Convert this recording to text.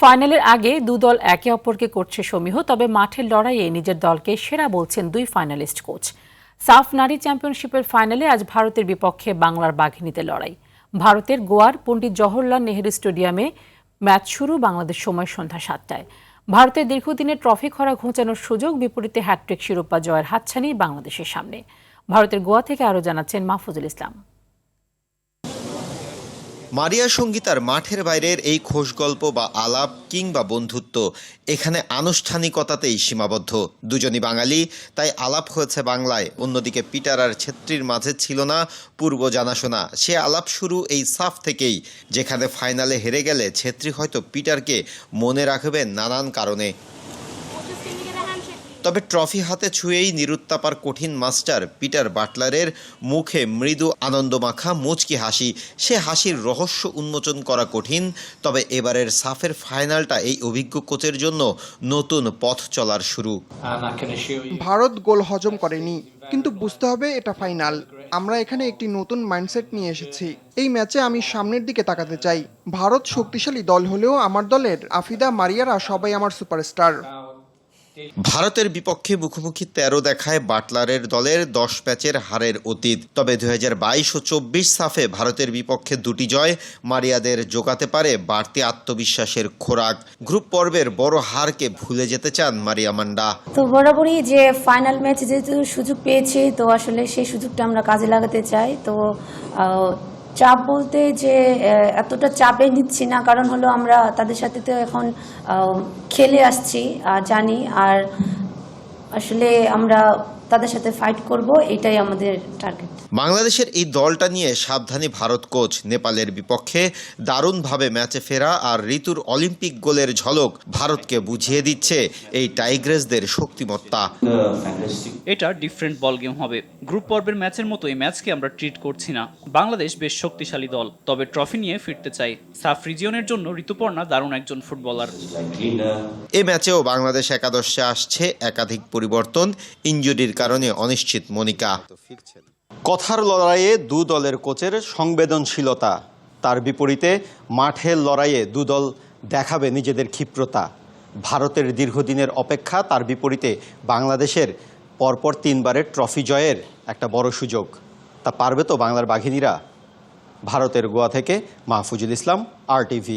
ফাইনালের আগে দুদল একে অপরকে করছে সমীহ, তবে মাঠের লড়াইয়ে নিজের দলকে সেরা বলছেন দুই ফাইনালিস্ট কোচ। সাফ নারী চ্যাম্পিয়নশিপের ফাইনালে আজ ভারতের বিপক্ষে বাংলার বাঘিনীতে লড়াই। ভারতের গোয়ার পণ্ডিত জওহরলাল নেহেরু স্টেডিয়ামে ম্যাচ শুরু বাংলাদেশ সময় সন্ধ্যা ৭টায়। ভারতের দীর্ঘদিনের ট্রফি খরা ঘোচানোর সুযোগ, বিপরীতে হ্যাটট্রিক শিরোপা জয়ের হাতছানি বাংলাদেশের সামনে। ভারতের গোয়া থেকে আরও জানাচ্ছেন মাহফুজুল ইসলাম। মারিয়া সঙ্গীতার মাঠের বাইরের এই খোশ গল্প বা আলাপ কিংবা বন্ধুত্ব এখানে আনুষ্ঠানিকতাতেই সীমাবদ্ধ। দুজনই বাঙালি, তাই আলাপ হয়েছে বাংলায়। অন্যদিকে পিটার আর ছেত্রীর মাঝে ছিল না পূর্ব জানাশোনা। সে আলাপ শুরু এই সাফ থেকেই, যেখানে ফাইনালে হেরে গেলে ছেত্রী হয়তো পিটারকে মনে রাখবেন নানান কারণে। তবে ট্রফি হাতে ছুঁয়েই নিরুত্তাপার কঠিন মাস্টার পিটার বাটলারের মুখে মৃদু আনন্দমাখা মুচকি হাসি। সে হাসির রহস্য উন্মোচন করা কঠিন, তবে এবারের সাফের ফাইনালটা এই অভিজ্ঞ কোচের জন্য নতুন পথ চলার শুরু। ভারত গোল হজম করেনি, কিন্তু বুঝতে হবে এটা ফাইনাল। আমরা এখানে একটি নতুন মাইন্ডসেট নিয়ে এসেছি। এই ম্যাচে আমি সামনের দিকে তাকাতে চাই। ভারত শক্তিশালী দল হলেও আমার দলের আফিদা, মারিয়ারা সবাই আমার সুপারস্টার। ভারতের বিপক্ষে মুখোমুখি ১৩ দেখায় বাটলারের দলের ১০ ম্যাচের হারের অতীত। তবে ২০২২ ও ২৪ সাফে ভারতের বিপক্ষে দুটি জয় মারিয়াদের জোগাতে পারে বাড়তি আত্মবিশ্বাসের খোরাক। গ্রুপ পর্বের বড় হারকে ভুলে যেতে চান মারিয়া মান্ডা। তো বরাবরই যে ফাইনাল ম্যাচে যেহেতু সুযোগ পেয়েছি, তো আসলে সেই সুযোগটা আমরা কাজে লাগাতে চাই। তো চাপ বলতে যে এতটা চাপে নিচ্ছি না, কারণ হলো আমরা তাদের সাথে তো এখন খেলে আসছি, জানি। আর আসলে আমরা তাদের সাথে ফাইট করব, এটাই আমাদের টার্গেট। বাংলাদেশের এই দলটা নিয়ে সাবধানী ভারত কোচ। নেপালের বিপক্ষে দারুণভাবে ম্যাচে ফেরা আর ঋতুর অলিম্পিক গোলের ঝলক ভারতকে বুঝিয়ে দিচ্ছে এই টাইগ্রেসদের শক্তিমত্তা। এটা ডিফারেন্ট বল গেম হবে। গ্রুপ পর্বের ম্যাচের মতো এই ম্যাচকে আমরা ট্রিট করছি না। বাংলাদেশ বেশ শক্তিশালী দল, তবে ট্রফি নিয়ে ফিরতে চাই। সাফ রিজিয়নের জন্য ঋতুপর্ণা দারুণ একজন ফুটবলার। এ ম্যাচেও বাংলাদেশ একাদশে আসছে একাধিক পরিবর্তন। ইনজুরির কারণে অনিশ্চিত মনিকা। কথার লড়াইয়ে দু দলের কোচের সংবেদনশীলতা, তার বিপরীতে মাঠের লড়াইয়ে দুদল দেখাবে নিজেদের ক্ষিপ্রতা। ভারতের দীর্ঘদিনের অপেক্ষা, তার বিপরীতে বাংলাদেশের পরপর ৩ বারের ট্রফি জয়ের একটা বড় সুযোগ। তা পারবে তো বাংলার বাঘিনীরা? ভারতের গোয়া থেকে মাহফুজুল ইসলাম, RTV।